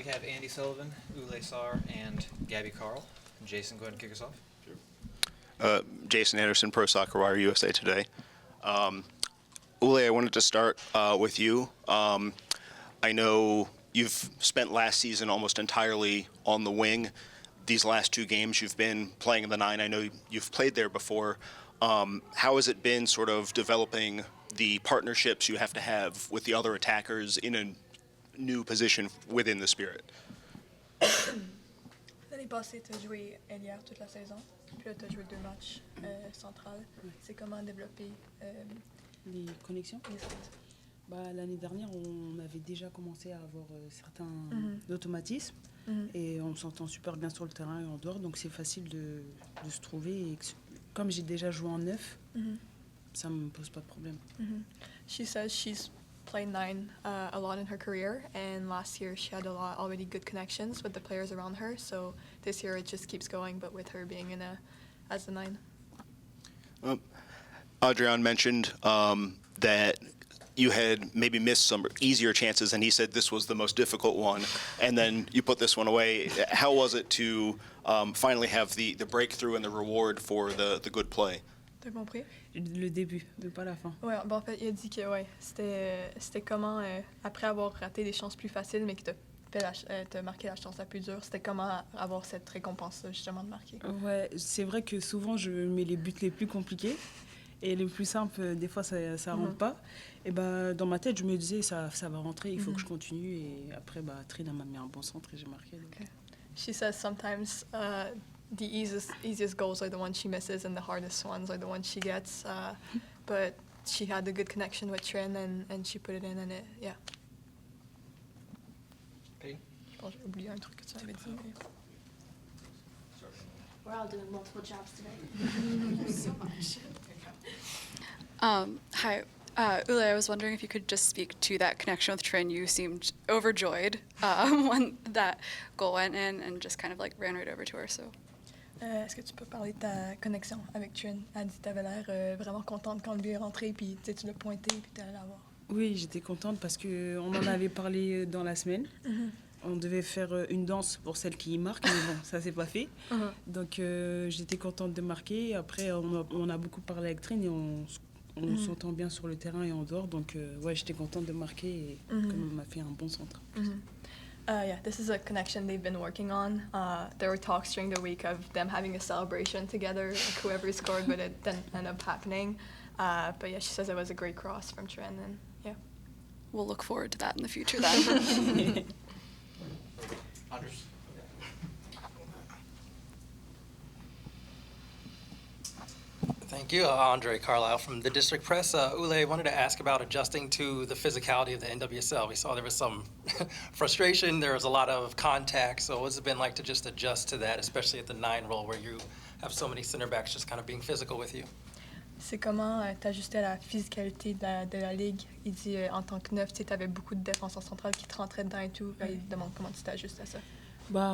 have Andi Sullivan, Ouleye Sarr, and Gabby Carle. Jason, go ahead and kick us off. Jason Anderson, Pro Soccer Wire, USA Today. Ouleye, I wanted to start with you. I know you've spent last season almost entirely on the wing. These last two games you've been playing in the 9. I know you've played there before. How has it been sort of developing the partnerships you have to have with the other attackers in a new position within the Spirit? L'année passée, tu as joué ailière toute la saison, puis là, tu as joué 2 matchs centrales. C'est comment développer les connexions? les autres? Bah, l'année dernière, on avait déjà commencé à avoir certains automatismes et on s'entend super bien sur le terrain et en dehors, donc c'est facile de se trouver. Et comme j'ai déjà joué en 9, ça ne me pose pas de problème. She says she's played 9 a lot in her career, and last year she had already good connections with the players around her, so this year it just keeps going, but with her being as a 9. Adrian mentioned that you had maybe missed some easier chances, and he said this was the most difficult one, and then you put this one away. How was it to finally have the breakthrough and the reward for the good play? T'as compris? Le début, mais pas la fin. Ouais, bon, en fait, il a dit que c'était comment, après avoir raté des chances plus faciles, mais qui t'a marqué la chance la plus dure, c'était comment avoir cette récompense-là, justement, de marquer. Ouais, c'est vrai que souvent, je mets les buts les plus compliqués. Et les plus simples, des fois, ça rentre pas. Et bah, dans ma tête, je me disais, ça va rentrer, il faut que je continue. Et après, Trina m'a mis un bon centre et j'ai marqué. Donc. Okay. She says sometimes the easiest goals are the ones she misses and the hardest ones are the ones she gets. But she had a good connection with Trin and she put it in and yeah. Payne? Je pense que j'ai oublié un truc que tu avais dit. We're all doing multiple jobs today. Thank you so much. Hi, Ouleye, I was wondering if you could just speak to that connection with Trin. You seemed overjoyed when that goal went in and just kind of like ran right over to her. So. Est-ce que tu peux parler de ta connexion avec Trin? Elle dit que tu avais l'air vraiment contente quand lui est rentré, puis tu l'as pointé, puis tu allé la voir. Oui, j'étais contente parce qu'on en avait parlé dans la semaine. On devait faire une danse pour celle qui marque, mais bon, ça s'est pas fait. Donc j'étais contente de marquer. Après, on a beaucoup parlé avec Trin et on s'entend bien sur le terrain et en dehors. Donc ouais, j'étais contente de marquer et comme on m'a fait un bon centre. Yeah, this is a connection they've been working on. There were talks during the week of them having a celebration together, like whoever scored, but it didn't end up happening. But yeah, she says it was a great cross from Trin, and yeah. We'll look forward to that in the future then. Anders? Thank you. Andre Carlisle from the District Press. Ouleye, wanted to ask about adjusting to the physicality of the NWSL. We saw there was some frustration. There was a lot of contact. So what's it been like to just adjust to that, especially at the 9 role where you have so many center backs just kind of being physical with you? C'est comment t'ajuster à la physicalité de la ligue. Il dit en tant que 9, tu avais beaucoup de défenseurs centrales qui te rentraient dedans et tout. Il demande comment tu t'ajustes à ça.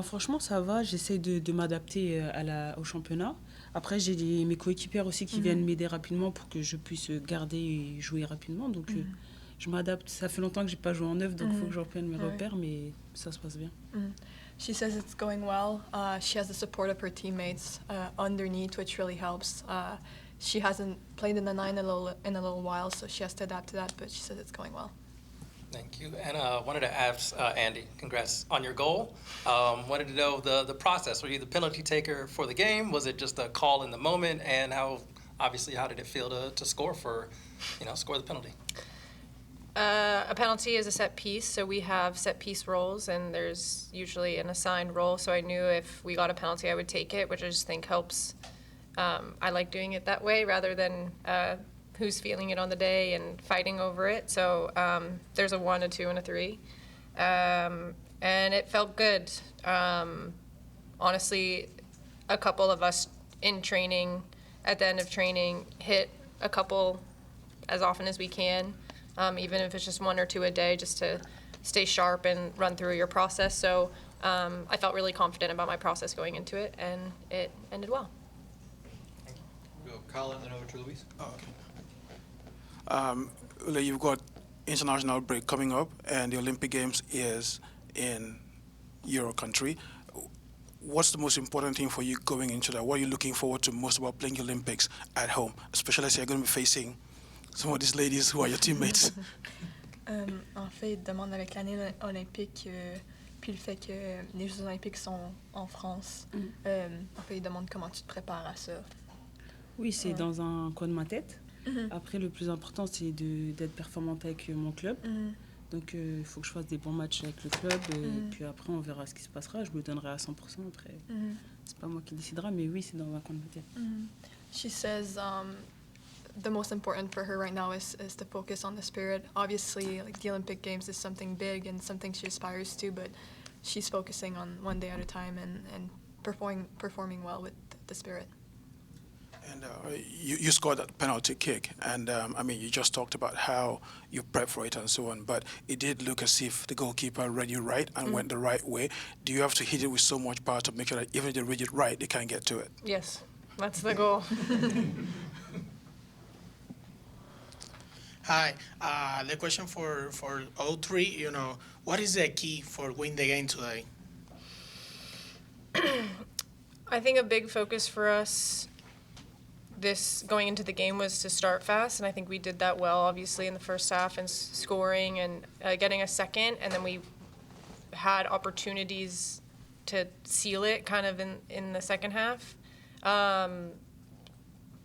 Franchement, ça va. J'essaie de m'adapter au championnat. Après, j'ai mes coéquipières aussi qui viennent m'aider rapidement pour que je puisse garder et jouer rapidement. Donc, je m'adapte. Ça fait longtemps que j'ai pas joué en 9, donc il faut que je reprenne mes repères, mais ça se passe bien. She says it's going well. She has the support of her teammates underneath, which really helps. She hasn't played in the 9 in a little while, so she has to adapt to that, but she says it's going well. Thank you. And wanted to ask Andi, congrats on your goal. Wanted to know the process. Were you the penalty taker for the game? Was it just a call in the moment? And how did it feel to score score the penalty? A penalty is a set piece, so we have set piece roles, and there's usually an assigned role. So I knew if we got a penalty, I would take it, which I just think helps. I like doing it that way rather than who's feeling it on the day and fighting over it. So there's a 1, a 2, and a 3. And it felt good. Honestly, a couple of us in training, at the end of training, hit a couple as often as we can, even if it's just 1 or 2 a day, just to stay sharp and run through your process. So I felt really confident about my process going into it, and it ended well. Thank you. We'll go Kyle and then over to Luis. Oh, okay. You've got international break coming up, and the Olympic Games is in Euro country. What's the most important thing for you going into that? What are you looking forward to most about playing Olympics at home, especially as you're going to be facing some of these ladies who are your teammates? En fait, il demande avec l'année olympique, puis le fait que les Jeux olympiques sont en France. En fait, il demande comment tu te prépares à ça. Oui, c'est dans un coin de ma tête. Après, le plus important, c'est d'être performante avec mon club. Donc, il faut que je fasse des bons matchs avec le club. Puis après, on verra ce qui se passera. Je me donnerai à 100%. Après, c'est pas moi qui décidera, mais oui, c'est dans un coin de ma tête. She says the most important for her right now is to focus on the spirit. Obviously, like the Olympic Games is something big and something she aspires to, but she's focusing on one day at a time and performing well with the spirit. And you scored that penalty kick, and I mean, you just talked about how you prep for it and so on, but it did look as if the goalkeeper read you right and went the right way. Do you have to hit it with so much power to make sure that even if they read it right, they can't get to it? Yes, that's the goal. Hi, the question for all three, you know, what is the key for winning the game today? I think a big focus for us this going into the game was to start fast, and I think we did that well, obviously, in the first half and scoring and getting a second, and then we had opportunities to seal it kind of in the second half.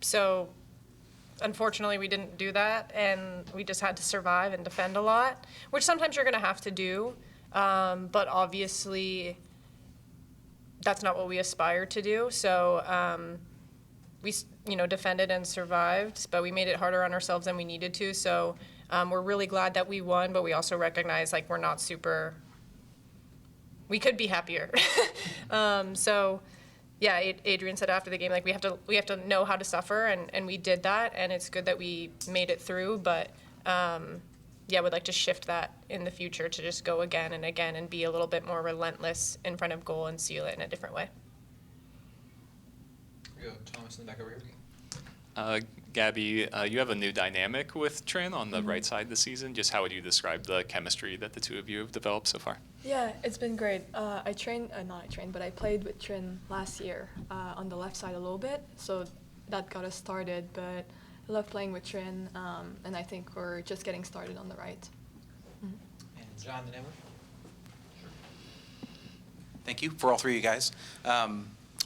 So unfortunately, we didn't do that, and we just had to survive and defend a lot, which sometimes you're going to have to do, but obviously that's not what we aspire to do. So we, defended and survived, but we made it harder on ourselves than we needed to. So we're really glad that we won, but we also recognize we're not super. We could be happier. So. Yeah, Adrian said after the game, we have to know how to suffer, and we did that, and it's good that we made it through. But we'd like to shift that in the future to just go again and again and be a little bit more relentless in front of goal and seal it in a different way. We go Thomas in the back over here. Gabby, you have a new dynamic with Trin on the right side this season. Just how would you describe the chemistry that the two of you have developed so far? Yeah, it's been great. I played with Trin last year on the left side a little bit, so that got us started. But I love playing with Trin, and I think we're just getting started on the right. And John, the number. Thank you for all three of you guys.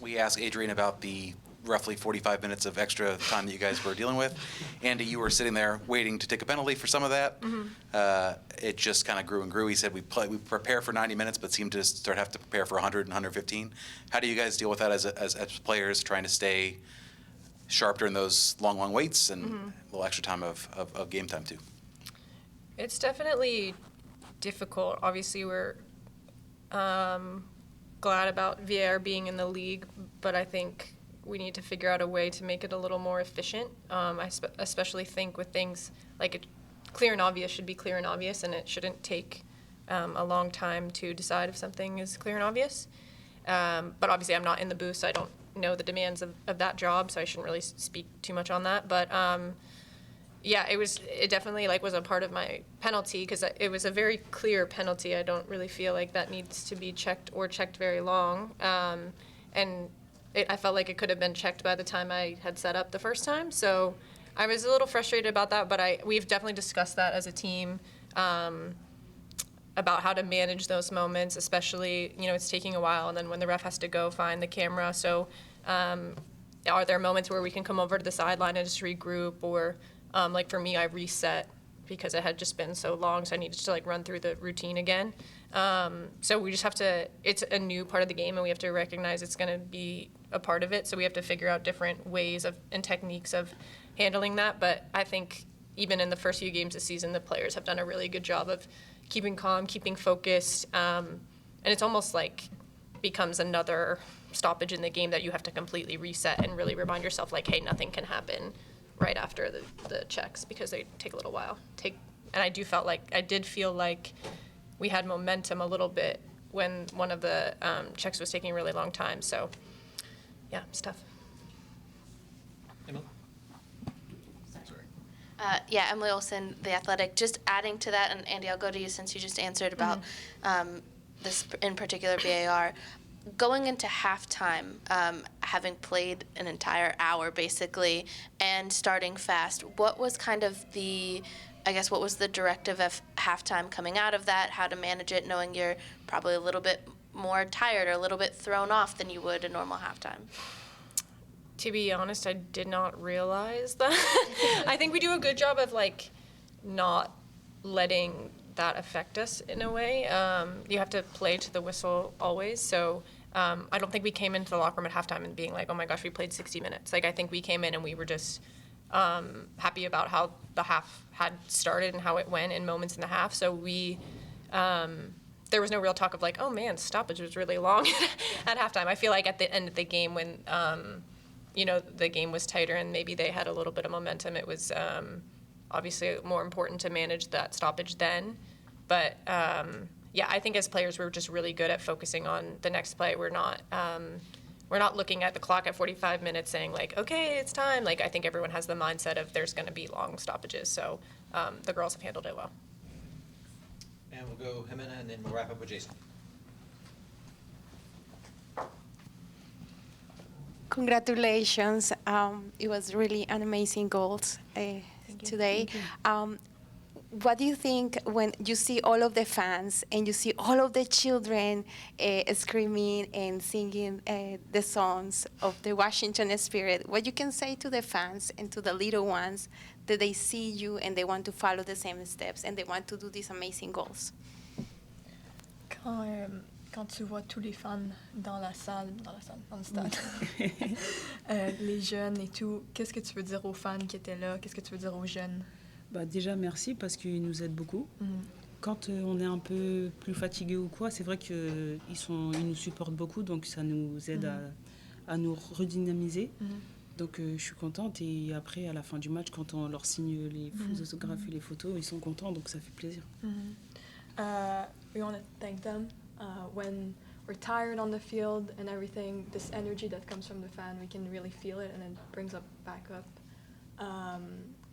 We asked Adrian about the roughly 45 minutes of extra time that you guys were dealing with. Andy, you were sitting there waiting to take a penalty for some of that. It just kind of grew and grew. He said we prepare for 90 minutes, but seem to have to prepare for 100 and 115. How do you guys deal with that as players, trying to stay sharp during those long waits and a little extra time of game time too? It's definitely difficult. Obviously, we're glad about VAR being in the league, but I think we need to figure out a way to make it a little more efficient. I especially think with things like clear and obvious should be clear and obvious, and it shouldn't take a long time to decide if something is clear and obvious. But obviously I'm not in the booth, so I don't know the demands of that job, so I shouldn't really speak too much on that. But it definitely was a part of my penalty, because it was a very clear penalty. I don't really feel like that needs to be checked very long. I felt like it could have been checked by the time I had set up the first time. So I was a little frustrated about that, but we've definitely discussed that as a team about how to manage those moments, especially, it's taking a while, and then when the ref has to go find the camera. So are there moments where we can come over to the sideline and just regroup, or for me, I reset because it had just been so long, so I needed to run through the routine again. So we just have to, it's a new part of the game, and we have to recognize it's going to be a part of it. So we have to figure out different ways and techniques of handling that. But I think even in the first few games this season, the players have done a really good job of keeping calm, keeping focused. And it's almost becomes another stoppage in the game that you have to completely reset and really remind yourself, hey, nothing can happen right after the checks, because they take a little while. And I did feel like we had momentum a little bit when one of the checks was taking a really long time. So, yeah, it's tough. Emily? Emily Olson, The Athletic. Just adding to that, and Andy, I'll go to you since you just answered about this in particular VAR. Going into halftime, having played an entire hour basically, and starting fast, what was kind of what was the directive of halftime coming out of that, how to manage it, knowing you're probably a little bit more tired or a little bit thrown off than you would a normal halftime? To be honest, I did not realize that. I think we do a good job of not letting that affect us in a way. You have to play to the whistle always. So I don't think we came into the locker room at halftime and being like, oh my gosh, we played 60 minutes. I think we came in and we were just happy about how the half had started and how it went in moments in the half. So there was no real talk of oh man, stoppage was really long at halftime. I feel like at the end of the game when, the game was tighter and maybe they had a little bit of momentum, it was obviously more important to manage that stoppage then. But I think as players we're just really good at focusing on the next play. We're not looking at the clock at 45 minutes saying okay, it's time. I think everyone has the mindset of there's going to be long stoppages. So the girls have handled it well. And we'll go Jimena, and then we'll wrap up with Jason. Congratulations. It was really an amazing goals today. What do you think when you see all of the fans and you see all of the children screaming and singing the songs of the Washington Spirit? What you can say to the fans and to the little ones that they see you and they want to follow the same steps and they want to do these amazing goals? Quand tu vois tous les fans dans le stade, les jeunes et tout, qu'est-ce que tu veux dire aux fans qui étaient là? Qu'est-ce que tu veux dire aux jeunes? Déjà, merci parce qu'ils nous aident beaucoup. Quand on est un peu plus fatigué ou quoi, c'est vrai qu'ils nous supportent beaucoup, donc ça nous aide à nous redynamiser. Donc je suis contente et après, à la fin du match, quand on leur signe les photographies, les photos, ils sont contents, donc ça fait plaisir. We want to thank them. When we're tired on the field and everything, this energy that comes from the fan, we can really feel it and it brings us back up.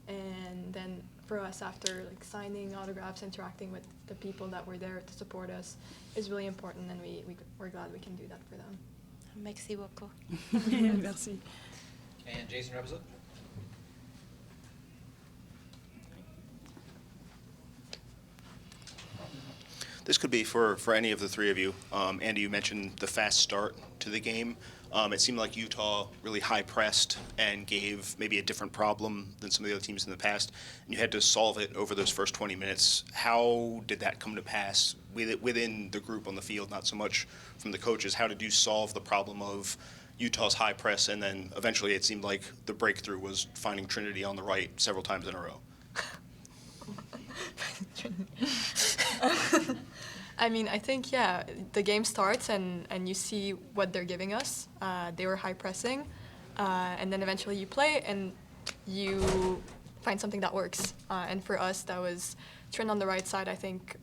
And then for us, after signing autographs, interacting with the people that were there to support us is really important, and we're glad we can do that for them. Merci beaucoup. Merci. And Jason, wrap us up. This could be for any of the three of you. Andi, you mentioned the fast start to the game. It seemed like Utah really high-pressed and gave maybe a different problem than some of the other teams in the past, and you had to solve it over those first 20 minutes. How did that come to pass within the group on the field, not so much from the coaches? How did you solve the problem of Utah's high press, and then eventually it seemed like the breakthrough was finding Trinity on the right several times in a row? I think, the game starts and you see what they're giving us. They were high pressing, and then eventually you play and you find something that works. And for us, that was Trin on the right side. I think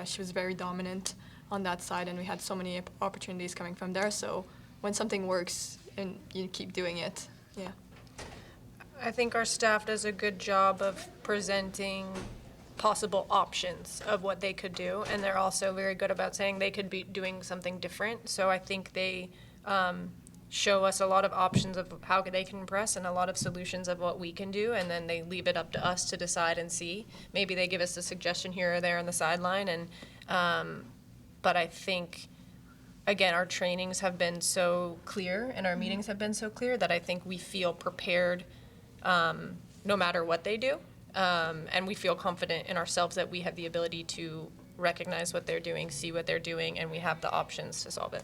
she was very dominant on that side, and we had so many opportunities coming from there. So when something works, and you keep doing it, I think our staff does a good job of presenting possible options of what they could do, and they're also very good about saying they could be doing something different. So I think they show us a lot of options of how they can press and a lot of solutions of what we can do, and then they leave it up to us to decide and see. Maybe they give us a suggestion here or there on the sideline, and but I think, again, our trainings have been so clear and our meetings have been so clear that I think we feel prepared no matter what they do. And we feel confident in ourselves that we have the ability to recognize what they're doing, see what they're doing, and we have the options to solve it.